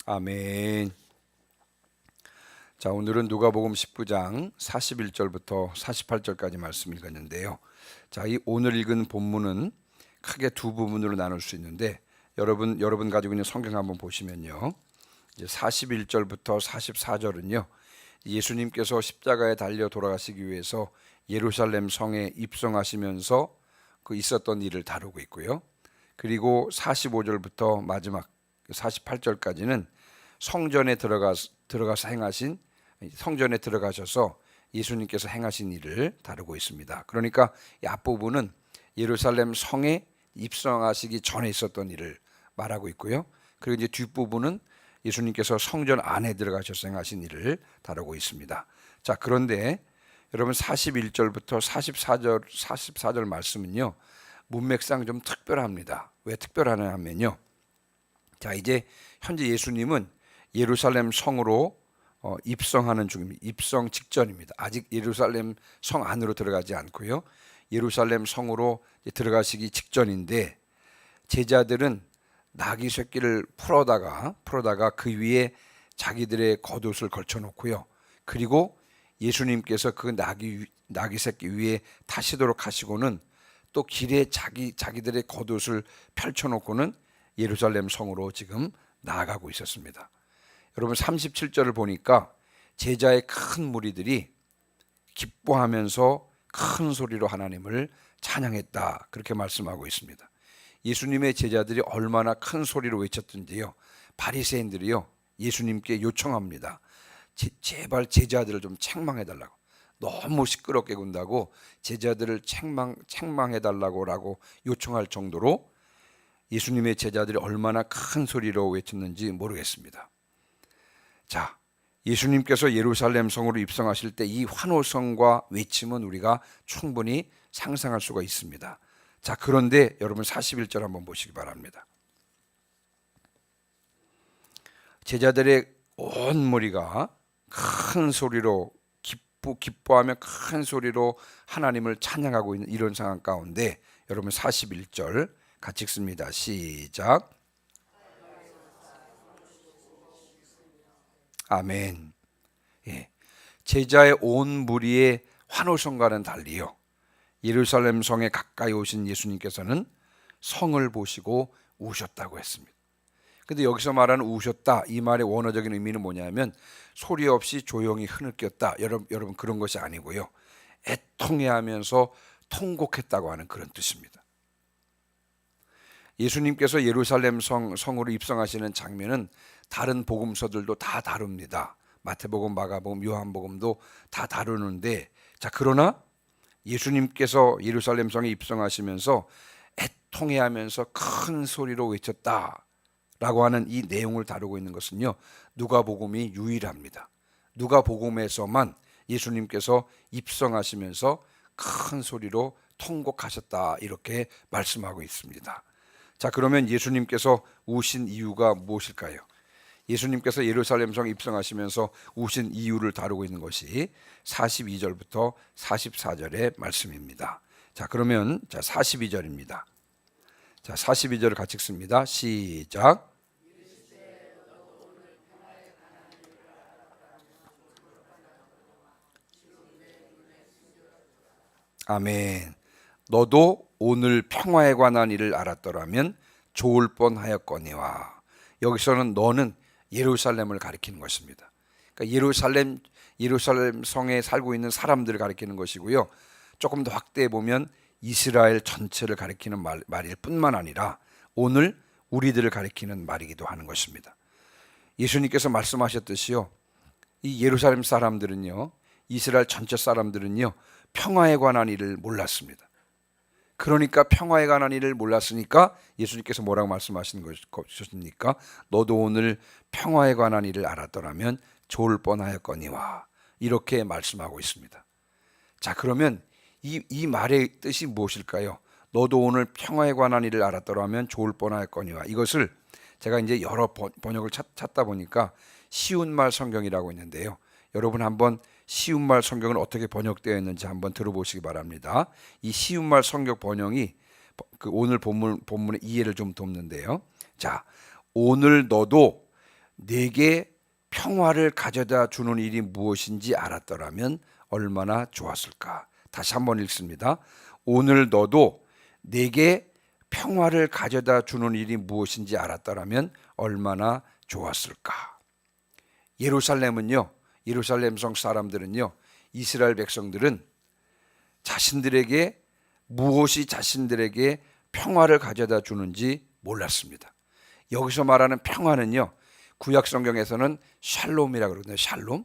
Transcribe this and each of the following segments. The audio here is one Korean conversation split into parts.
아멘. 자, 오늘은 누가복음 19장 41절부터 48절까지 말씀 읽었는데요. 자, 이 오늘 읽은 본문은 크게 두 부분으로 나눌 수 있는데 여러분 가지고 있는 성경 한번 보시면요. 이제 41절부터 44절은요. 예수님께서 십자가에 달려 돌아가시기 위해서 예루살렘 성에 입성하시면서 그 있었던 일을 다루고 있고요. 그리고 45절부터 마지막 48절까지는 성전에 들어가서 행하신, 성전에 들어가셔서 예수님께서 행하신 일을 다루고 있습니다. 그러니까 이 앞부분은 예루살렘 성에 입성하시기 전에 있었던 일을 말하고 있고요. 그리고 이제 뒷부분은 예수님께서 성전 안에 들어가셔서 행하신 일을 다루고 있습니다. 자, 그런데 여러분 41절부터 44절 말씀은요. 문맥상 좀 특별합니다. 왜 특별하냐 하면요. 자, 이제 현재 예수님은 예루살렘 성으로 입성하는 중입니다. 입성 직전입니다. 아직 예루살렘 성 안으로 들어가지 않고요. 예루살렘 성으로 들어가시기 직전인데 제자들은 나귀 새끼를 풀어다가 그 위에 자기들의 겉옷을 걸쳐놓고요. 그리고 예수님께서 그 나귀 새끼 위에 타시도록 하시고는 또 길에 자기들의 겉옷을 펼쳐놓고는 예루살렘 성으로 지금 나아가고 있었습니다. 여러분 37절을 보니까 제자의 큰 무리들이 기뻐하면서 큰 소리로 하나님을 찬양했다, 그렇게 말씀하고 있습니다. 예수님의 제자들이 얼마나 큰 소리로 외쳤던지요. 바리새인들이요 예수님께 요청합니다. 제발 제자들을 좀 책망해달라고. 너무 시끄럽게 군다고 제자들을 책망해달라고 요청할 정도로 예수님의 제자들이 얼마나 큰 소리로 외쳤는지 모르겠습니다. 자, 예수님께서 예루살렘 성으로 입성하실 때 이 환호성과 외침은 우리가 충분히 상상할 수가 있습니다. 자, 그런데 여러분 41절 한번 보시기 바랍니다. 제자들의 온 무리가 큰 소리로 기뻐하며 큰 소리로 하나님을 찬양하고 있는 이런 상황 가운데 여러분 41절 같이 읽습니다. 시작. 아멘. 예. 제자의 온 무리의 환호성과는 달리요. 예루살렘 성에 가까이 오신 예수님께서는 성을 보시고 우셨다고 했습니다. 근데 여기서 말하는 우셨다, 이 말의 원어적인 의미는 뭐냐면 소리 없이 조용히 흐느꼈다. 여러분 그런 것이 아니고요. 애통해하면서 통곡했다고 하는 그런 뜻입니다. 예수님께서 예루살렘 성으로 입성하시는 장면은 다른 복음서들도 다 다룹니다. 마태복음, 마가복음, 요한복음도 다 다루는데, 자, 그러나 예수님께서 예루살렘 성에 입성하시면서 애통해하면서 큰 소리로 외쳤다라고 하는 이 내용을 다루고 있는 것은요, 누가복음이 유일합니다. 누가복음에서만 예수님께서 입성하시면서 큰 소리로 통곡하셨다, 이렇게 말씀하고 있습니다. 자, 그러면 예수님께서 우신 이유가 무엇일까요? 예수님께서 예루살렘 성에 입성하시면서 우신 이유를 다루고 있는 것이 42절부터 44절의 말씀입니다. 자, 그러면 42절입니다. 자, 42절을 같이 읽습니다. 시작. 아멘. 너도 오늘 평화에 관한 일을 알았더라면 좋을 뻔하였거니와. 여기서는 너는 예루살렘을 가리키는 것입니다. 그러니까 예루살렘 성에 살고 있는 사람들을 가리키는 것이고요. 조금 더 확대해 보면 이스라엘 전체를 가리키는 말일 뿐만 아니라 오늘 우리들을 가리키는 말이기도 하는 것입니다. 예수님께서 말씀하셨듯이요, 이 예루살렘 사람들은요, 이스라엘 전체 사람들은요, 평화에 관한 일을 몰랐습니다. 그러니까 평화에 관한 일을 몰랐으니까 예수님께서 뭐라고 말씀하시는 것입니까? 너도 오늘 평화에 관한 일을 알았더라면 좋을 뻔하였거니와, 이렇게 말씀하고 있습니다. 자, 그러면 이 말의 뜻이 무엇일까요? 너도 오늘 평화에 관한 일을 알았더라면 좋을 뻔하였거니와, 이것을 제가 이제 여러 번역을 찾다 보니까 쉬운 말 성경이라고 있는데요. 여러분 한번 쉬운 말 성경은 어떻게 번역되어 있는지 한번 들어보시기 바랍니다. 이 쉬운 말 성경 번역이 그 오늘 본문의 이해를 좀 돕는데요. 자, 오늘 너도 내게 평화를 가져다 주는 일이 무엇인지 알았더라면 얼마나 좋았을까. 다시 한번 읽습니다. 오늘 너도 내게 평화를 가져다 주는 일이 무엇인지 알았더라면 얼마나 좋았을까. 예루살렘은요, 예루살렘 성 사람들은요, 이스라엘 백성들은 자신들에게 무엇이 자신들에게 평화를 가져다 주는지 몰랐습니다. 여기서 말하는 평화는요, 구약 성경에서는 샬롬이라고 그러거든요. 샬롬.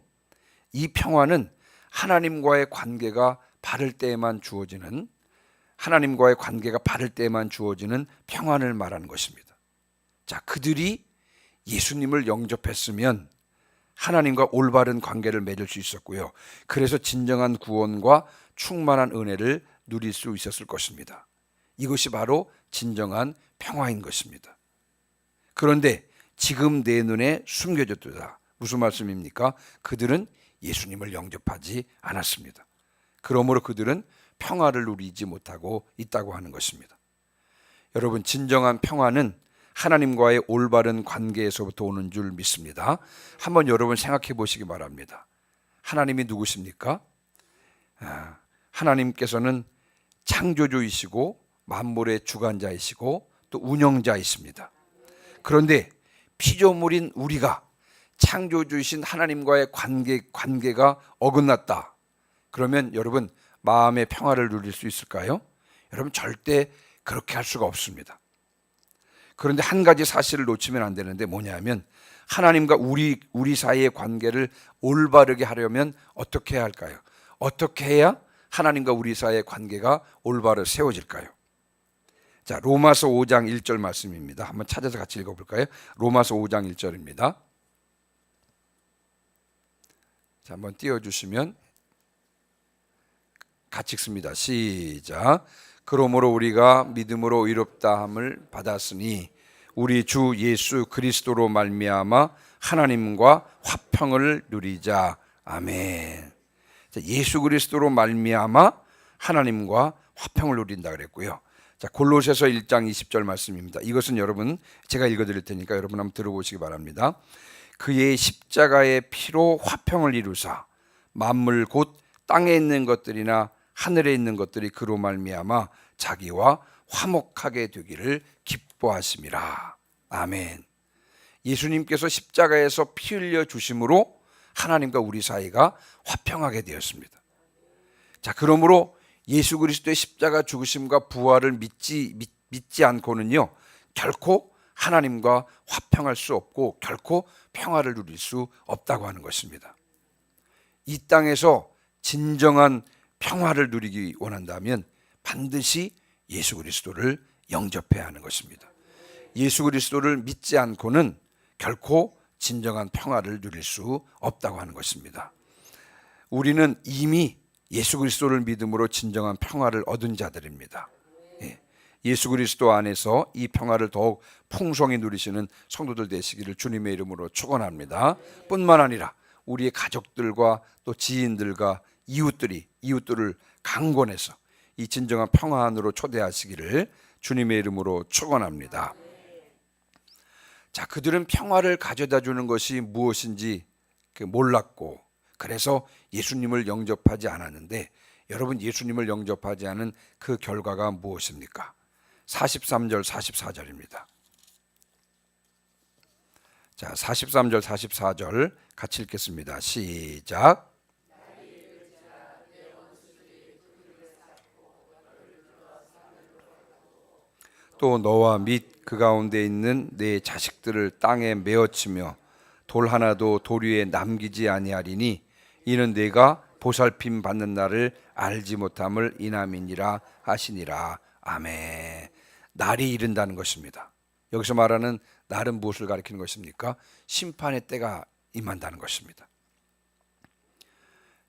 이 평화는 하나님과의 관계가 바를 때에만 주어지는, 하나님과의 관계가 바를 때에만 주어지는 평안을 말하는 것입니다. 자, 그들이 예수님을 영접했으면 하나님과 올바른 관계를 맺을 수 있었고요. 그래서 진정한 구원과 충만한 은혜를 누릴 수 있었을 것입니다. 이것이 바로 진정한 평화인 것입니다. 그런데 지금 내 눈에 숨겨졌도다. 무슨 말씀입니까? 그들은 예수님을 영접하지 않았습니다. 그러므로 그들은 평화를 누리지 못하고 있다고 하는 것입니다. 여러분, 진정한 평화는 하나님과의 올바른 관계에서부터 오는 줄 믿습니다. 한번 여러분 생각해 보시기 바랍니다. 하나님이 누구십니까? 하나님께서는 창조주이시고 만물의 주관자이시고 또 운영자이십니다. 그런데 피조물인 우리가 창조주이신 하나님과의 관계가 어긋났다. 그러면 여러분 마음의 평화를 누릴 수 있을까요? 여러분 절대 그렇게 할 수가 없습니다. 그런데 한 가지 사실을 놓치면 안 되는데 뭐냐면 하나님과 우리 사이의 관계를 올바르게 하려면 어떻게 해야 할까요? 어떻게 해야 하나님과 우리 사이의 관계가 올바르게 세워질까요? 자, 로마서 5장 1절 말씀입니다. 한번 찾아서 같이 읽어볼까요? 로마서 5장 1절입니다. 자, 한번 띄워주시면 같이 읽습니다. 시작. 그러므로 우리가 믿음으로 의롭다함을 받았으니 우리 주 예수 그리스도로 말미암아 하나님과 화평을 누리자. 아멘. 자, 예수 그리스도로 말미암아 하나님과 화평을 누린다 그랬고요. 자, 골로새서 1장 20절 말씀입니다. 이것은 여러분 제가 읽어드릴 테니까 여러분 한번 들어보시기 바랍니다. 그의 십자가의 피로 화평을 이루사 만물 곧 땅에 있는 것들이나 하늘에 있는 것들이 그로 말미암아 자기와 화목하게 되기를 기뻐하심이라. 아멘. 예수님께서 십자가에서 피 흘려 주심으로 하나님과 우리 사이가 화평하게 되었습니다. 자, 그러므로 예수 그리스도의 십자가 죽으심과 부활을 믿지 않고는요 결코 하나님과 화평할 수 없고 결코 평화를 누릴 수 없다고 하는 것입니다. 이 땅에서 진정한 평화를 누리기 원한다면 반드시 예수 그리스도를 영접해야 하는 것입니다. 예수 그리스도를 믿지 않고는 결코 진정한 평화를 누릴 수 없다고 하는 것입니다. 우리는 이미 예수 그리스도를 믿음으로 진정한 평화를 얻은 자들입니다. 예수 그리스도 안에서 이 평화를 더욱 풍성히 누리시는 성도들 되시기를 주님의 이름으로 축원합니다. 뿐만 아니라 우리의 가족들과 또 지인들과 이웃들을 강권해서 이 진정한 평화 안으로 초대하시기를 주님의 이름으로 축원합니다. 자, 그들은 평화를 가져다 주는 것이 무엇인지 몰랐고 그래서 예수님을 영접하지 않았는데 여러분 예수님을 영접하지 않은 그 결과가 무엇입니까? 43절 44절입니다. 자, 43절 44절 같이 읽겠습니다. 시작. 또 너와 및 그 가운데 있는 네 자식들을 땅에 메어치며 돌 하나도 돌 위에 남기지 아니하리니 이는 네가 보살핌 받는 날을 알지 못함을 인함이니라 하시니라. 아멘. 날이 이른다는 것입니다. 여기서 말하는 날은 무엇을 가리키는 것입니까? 심판의 때가 임한다는 것입니다.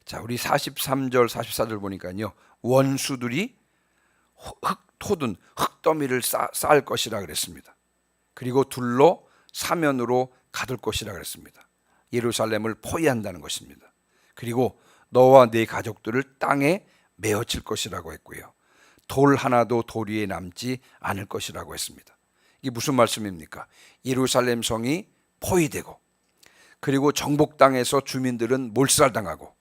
자, 우리 43절 44절 보니까요 원수들이 토든 흙더미를 쌓을 것이라 그랬습니다. 그리고 둘로 사면으로 가둘 것이라 그랬습니다. 예루살렘을 포위한다는 것입니다. 그리고 너와 네 가족들을 땅에 메어칠 것이라고 했고요. 돌 하나도 돌 위에 남지 않을 것이라고 했습니다. 이게 무슨 말씀입니까? 예루살렘 성이 포위되고 그리고 정복 땅에서 주민들은 몰살당하고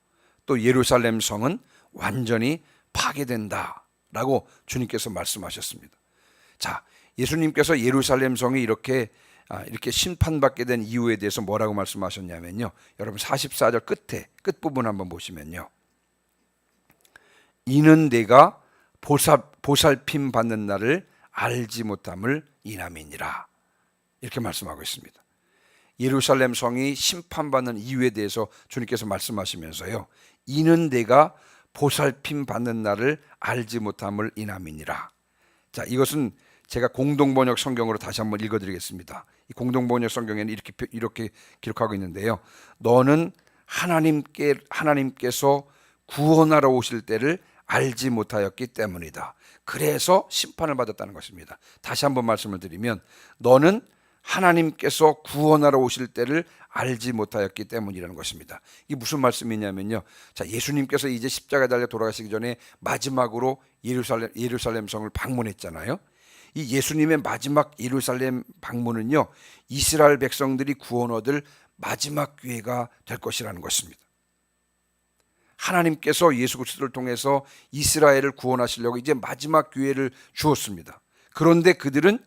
또 예루살렘 성은 완전히 파괴된다라고 주님께서 말씀하셨습니다. 자, 예수님께서 예루살렘 성이 이렇게 심판받게 된 이유에 대해서 뭐라고 말씀하셨냐면요, 여러분 44절 끝부분 한번 보시면요, 이는 내가 보살핌 받는 날을 알지 못함을 인함이니라, 이렇게 말씀하고 있습니다. 예루살렘 성이 심판받는 이유에 대해서 주님께서 말씀하시면서요, 이는 내가 보살핌 받는 날을 알지 못함을 인함이니라. 자, 이것은 제가 공동번역 성경으로 다시 한번 읽어드리겠습니다. 이 공동번역 성경에는 이렇게 기록하고 있는데요, 너는 하나님께서 구원하러 오실 때를 알지 못하였기 때문이다. 그래서 심판을 받았다는 것입니다. 다시 한번 말씀을 드리면, 너는 하나님께서 구원하러 오실 때를 알지 못하였기 때문이라는 것입니다. 이게 무슨 말씀이냐면요, 자, 예수님께서 이제 십자가에 달려 돌아가시기 전에 마지막으로 예루살렘 성을 방문했잖아요. 이 예수님의 마지막 예루살렘 방문은요, 이스라엘 백성들이 구원 얻을 마지막 기회가 될 것이라는 것입니다. 하나님께서 예수 그리스도를 통해서 이스라엘을 구원하시려고 이제 마지막 기회를 주었습니다. 그런데 그들은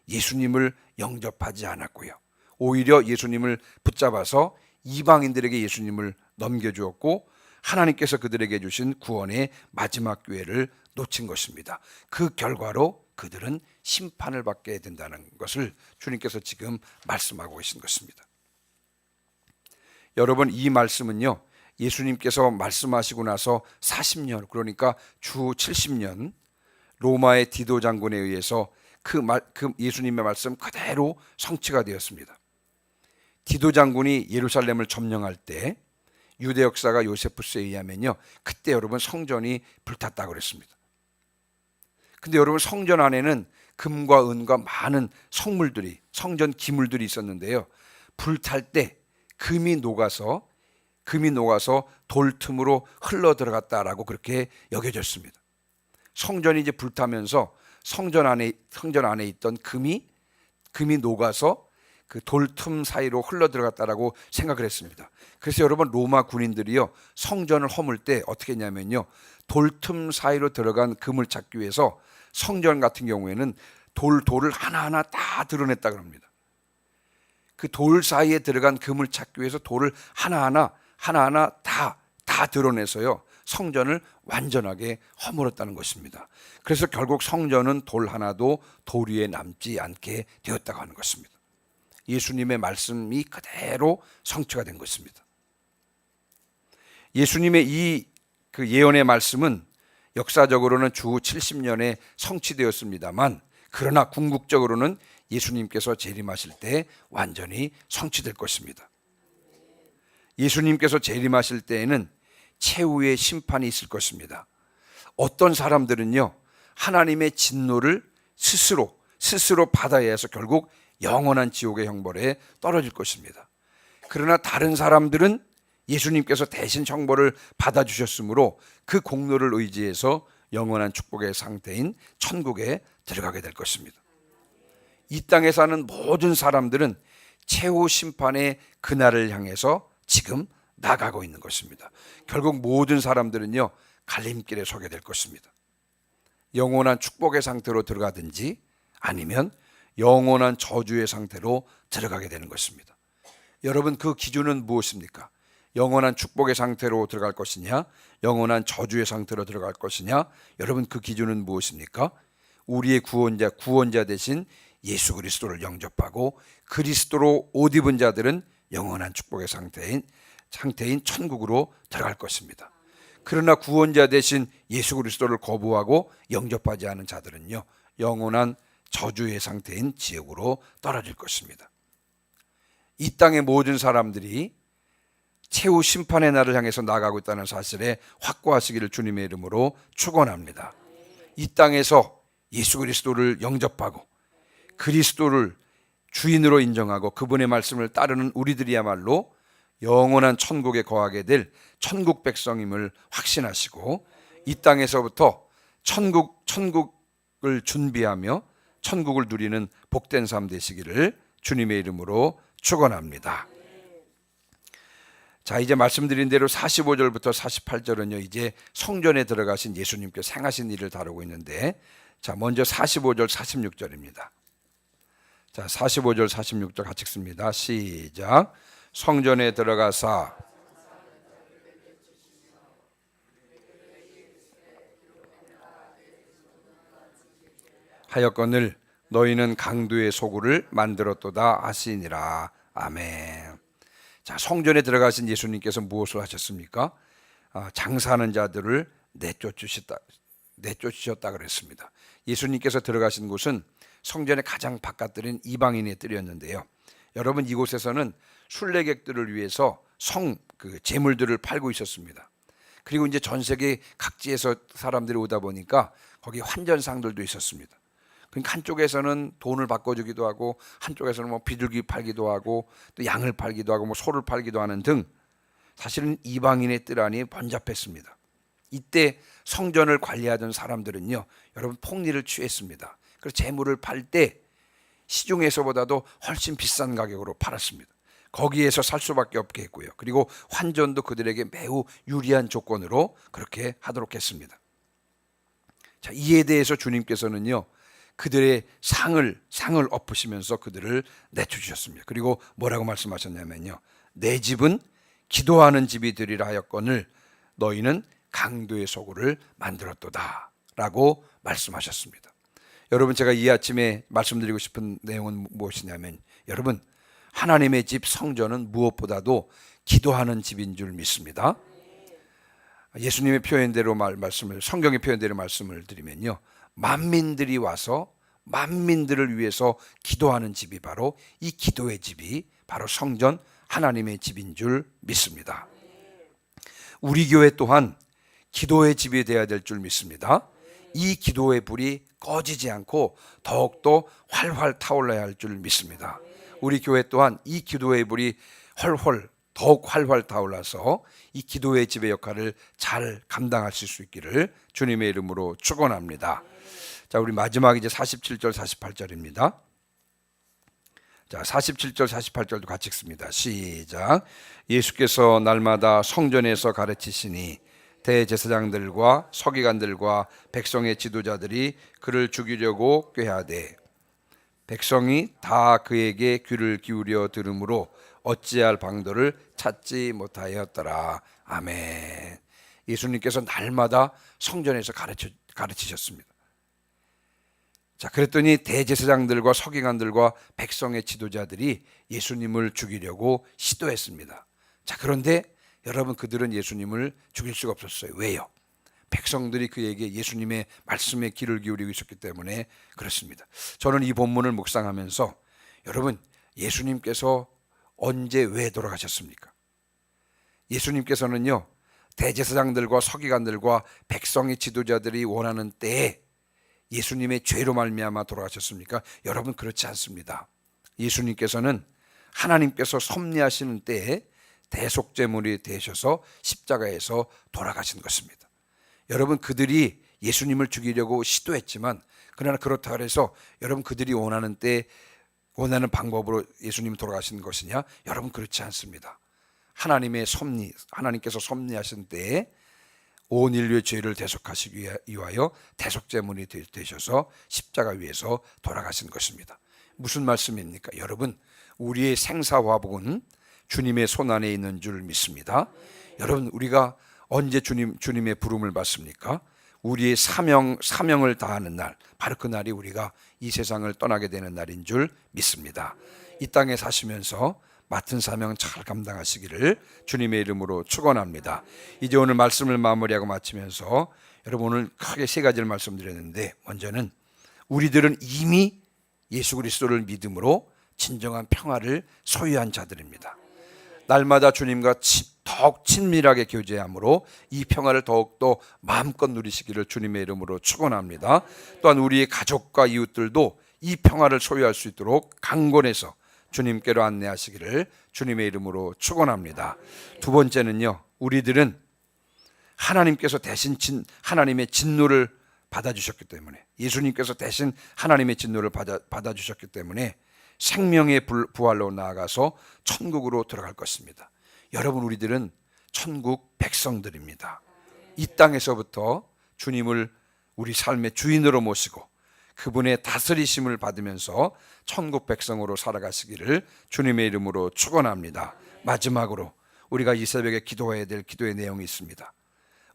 예수님을 영접하지 않았고요, 오히려 예수님을 붙잡아서 이방인들에게 예수님을 넘겨주었고, 하나님께서 그들에게 주신 구원의 마지막 기회를 놓친 것입니다. 그 결과로 그들은 심판을 받게 된다는 것을 주님께서 지금 말씀하고 계신 것입니다. 여러분, 이 말씀은요, 예수님께서 말씀하시고 나서 40년, 그러니까 주 70년 로마의 디도 장군에 의해서 그 예수님의 말씀 그대로 성취가 되었습니다. 디도 장군이 예루살렘을 점령할 때 유대 역사가 요세푸스에 의하면요, 그때 여러분 성전이 불탔다고 그랬습니다. 근데 여러분, 성전 안에는 금과 은과 많은 성전 기물들이 있었는데요, 불탈 때 금이 녹아서 돌 틈으로 흘러 들어갔다라고 그렇게 여겨졌습니다. 성전이 이제 불타면서 성전 안에 있던 금이 녹아서 그 돌 틈 사이로 흘러 들어갔다라고 생각을 했습니다. 그래서 여러분, 로마 군인들이요, 성전을 허물 때 어떻게 했냐면요, 돌 틈 사이로 들어간 금을 찾기 위해서 성전 같은 경우에는 돌을 하나하나 다 드러냈다 그럽니다. 그 돌 사이에 들어간 금을 찾기 위해서 돌을 하나하나 다 드러내서요, 성전을 완전하게 허물었다는 것입니다. 그래서 결국 성전은 돌 하나도 돌 위에 남지 않게 되었다고 하는 것입니다. 예수님의 말씀이 그대로 성취가 된 것입니다. 예수님의 그 예언의 말씀은 역사적으로는 주 70년에 성취되었습니다만, 그러나 궁극적으로는 예수님께서 재림하실 때 완전히 성취될 것입니다. 예수님께서 재림하실 때에는 최후의 심판이 있을 것입니다. 어떤 사람들은요, 하나님의 진노를 스스로 받아야 해서 결국 영원한 지옥의 형벌에 떨어질 것입니다. 그러나 다른 사람들은 예수님께서 대신 형벌을 받아주셨으므로 그 공로를 의지해서 영원한 축복의 상태인 천국에 들어가게 될 것입니다. 이 땅에 사는 모든 사람들은 최후 심판의 그날을 향해서 지금 나가고 있는 것입니다. 결국 모든 사람들은요, 갈림길에 서게 될 것입니다. 영원한 축복의 상태로 들어가든지 아니면 영원한 저주의 상태로 들어가게 되는 것입니다. 여러분, 그 기준은 무엇입니까? 영원한 축복의 상태로 들어갈 것이냐, 영원한 저주의 상태로 들어갈 것이냐, 여러분, 그 기준은 무엇입니까? 우리의 구원자 대신 예수 그리스도를 영접하고 그리스도로 옷 입은 자들은 영원한 축복의 상태인 천국으로 들어갈 것입니다. 그러나 구원자 대신 예수 그리스도를 거부하고 영접하지 않은 자들은요, 영원한 저주의 상태인 지옥으로 떨어질 것입니다. 이 땅의 모든 사람들이 최후 심판의 날을 향해서 나아가고 있다는 사실에 확고하시기를 주님의 이름으로 축원합니다. 이 땅에서 예수 그리스도를 영접하고 그리스도를 주인으로 인정하고 그분의 말씀을 따르는 우리들이야말로 영원한 천국에 거하게 될 천국 백성임을 확신하시고, 이 땅에서부터 천국을 준비하며 천국을 누리는 복된 삶 되시기를 주님의 이름으로 축원합니다. 자, 이제 말씀드린 대로 45절부터 48절은요, 이제 성전에 들어가신 예수님께서 행하신 일을 다루고 있는데, 자, 먼저 45절, 46절입니다. 자, 45절, 46절 같이 읽습니다. 시작. 성전에 들어가사 하였거늘 너희는 강도의 소굴을 만들었도다 하시니라. 아멘. 자, 성전에 들어가신 예수님께서 무엇을 하셨습니까? 장사하는 자들을 내쫓으셨다 그랬습니다. 예수님께서 들어가신 곳은 성전의 가장 바깥들인 이방인의 뜰이었는데요. 여러분, 이곳에서는 순례객들을 위해서 재물들을 팔고 있었습니다. 그리고 이제 전 세계 각지에서 사람들이 오다 보니까 거기 환전상들도 있었습니다. 그러니까 한쪽에서는 돈을 바꿔주기도 하고, 한쪽에서는 뭐 비둘기 팔기도 하고, 또 양을 팔기도 하고, 뭐 소를 팔기도 하는 등 사실은 이방인의 뜰 안이 번잡했습니다. 이때 성전을 관리하던 사람들은요, 여러분, 폭리를 취했습니다. 그래서 재물을 팔 때 시중에서보다도 훨씬 비싼 가격으로 팔았습니다. 거기에서 살 수밖에 없게 했고요. 그리고 환전도 그들에게 매우 유리한 조건으로 그렇게 하도록 했습니다. 자, 이에 대해서 주님께서는요, 그들의 상을 엎으시면서 그들을 내쫓으셨습니다. 그리고 뭐라고 말씀하셨냐면요, 내 집은 기도하는 집이 되리라 하였거늘 너희는 강도의 소굴을 만들었도다 라고 말씀하셨습니다. 여러분, 제가 이 아침에 말씀드리고 싶은 내용은 무엇이냐면, 여러분, 하나님의 집 성전은 무엇보다도 기도하는 집인 줄 믿습니다. 예수님의 표현대로 성경의 표현대로 말씀을 드리면요, 만민들이 와서 만민들을 위해서 기도하는 집이 바로 이 기도의 집이 바로 성전 하나님의 집인 줄 믿습니다. 우리 교회 또한 기도의 집이 되어야 될 줄 믿습니다. 이 기도의 불이 꺼지지 않고 더욱더 활활 타올라야 할 줄 믿습니다. 우리 교회 또한 이 기도의 불이 더욱 활활 타올라서 이 기도의 집의 역할을 잘 감당하실 수 있기를 주님의 이름으로 축원합니다. 자, 우리 마지막 이제 47절 48절입니다. 자, 47절 48절도 같이 읽습니다. 시작. 예수께서 날마다 성전에서 가르치시니 대제사장들과 서기관들과 백성의 지도자들이 그를 죽이려고 꾀하되 백성이 다 그에게 귀를 기울여 들으므로 어찌할 방도를 찾지 못하였더라. 아멘. 예수님께서 날마다 성전에서 가르치셨습니다. 자, 그랬더니 대제사장들과 서기관들과 백성의 지도자들이 예수님을 죽이려고 시도했습니다. 자, 그런데 여러분, 그들은 예수님을 죽일 수가 없었어요. 왜요? 백성들이 그에게 예수님의 말씀에 귀를 기울이고 있었기 때문에 그렇습니다. 저는 이 본문을 묵상하면서, 여러분, 예수님께서 언제 왜 돌아가셨습니까? 예수님께서는요, 대제사장들과 서기관들과 백성의 지도자들이 원하는 때에 예수님의 죄로 말미암아 돌아가셨습니까? 여러분, 그렇지 않습니다. 예수님께서는 하나님께서 섭리하시는 때에 대속제물이 되셔서 십자가에서 돌아가신 것입니다. 여러분, 그들이 예수님을 죽이려고 시도했지만, 그러나 그렇다고 해서 여러분, 그들이 원하는 때 원하는 방법으로 예수님이 돌아가신 것이냐? 여러분, 그렇지 않습니다. 하나님께서 섭리하신 때에 온 인류의 죄를 대속하시기 위하여 대속제물이 되셔서 십자가 위에서 돌아가신 것입니다. 무슨 말씀입니까? 여러분, 우리의 생사화복은 주님의 손안에 있는 줄 믿습니다. 여러분, 우리가 언제 주님의 부름을 받습니까? 우리의 사명을 다하는 날, 바로 그 날이 우리가 이 세상을 떠나게 되는 날인 줄 믿습니다. 이 땅에 사시면서 맡은 사명 잘 감당하시기를 주님의 이름으로 축원합니다. 이제 오늘 말씀을 마무리하고 마치면서, 여러분, 오늘 크게 세 가지를 말씀드렸는데, 먼저는 우리들은 이미 예수 그리스도를 믿음으로 진정한 평화를 소유한 자들입니다. 날마다 주님과 더욱 친밀하게 교제함으로 이 평화를 더욱더 마음껏 누리시기를 주님의 이름으로 축원합니다. 또한 우리의 가족과 이웃들도 이 평화를 소유할 수 있도록 강권해서 주님께로 안내하시기를 주님의 이름으로 축원합니다. 두 번째는요, 우리들은 하나님께서 대신 하나님의 진노를 받아주셨기 때문에, 예수님께서 대신 하나님의 진노를 받아주셨기 때문에 생명의 부활로 나아가서 천국으로 들어갈 것입니다. 여러분, 우리들은 천국 백성들입니다. 이 땅에서부터 주님을 우리 삶의 주인으로 모시고 그분의 다스리심을 받으면서 천국 백성으로 살아가시기를 주님의 이름으로 축원합니다. 마지막으로 우리가 이 새벽에 기도해야 될 기도의 내용이 있습니다.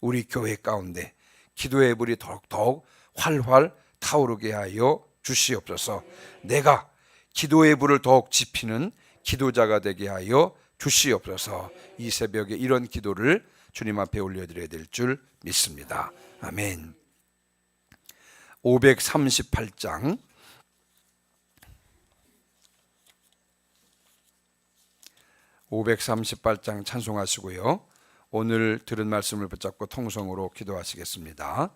우리 교회 가운데 기도의 불이 더욱 활활 타오르게 하여 주시옵소서. 내가 기도의 불을 더욱 지피는 기도자가 되게 하여 주시옵소서. 이 새벽에 이런 기도를 주님 앞에 올려드려야 될 줄 믿습니다. 아멘. 538장 538장 찬송하시고요. 오늘 들은 말씀을 붙잡고 통성으로 기도하시겠습니다.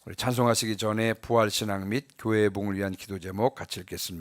우리 찬송하시기 전에 부활신앙 및 교회의 복을 위한 기도 제목 같이 읽겠습니다.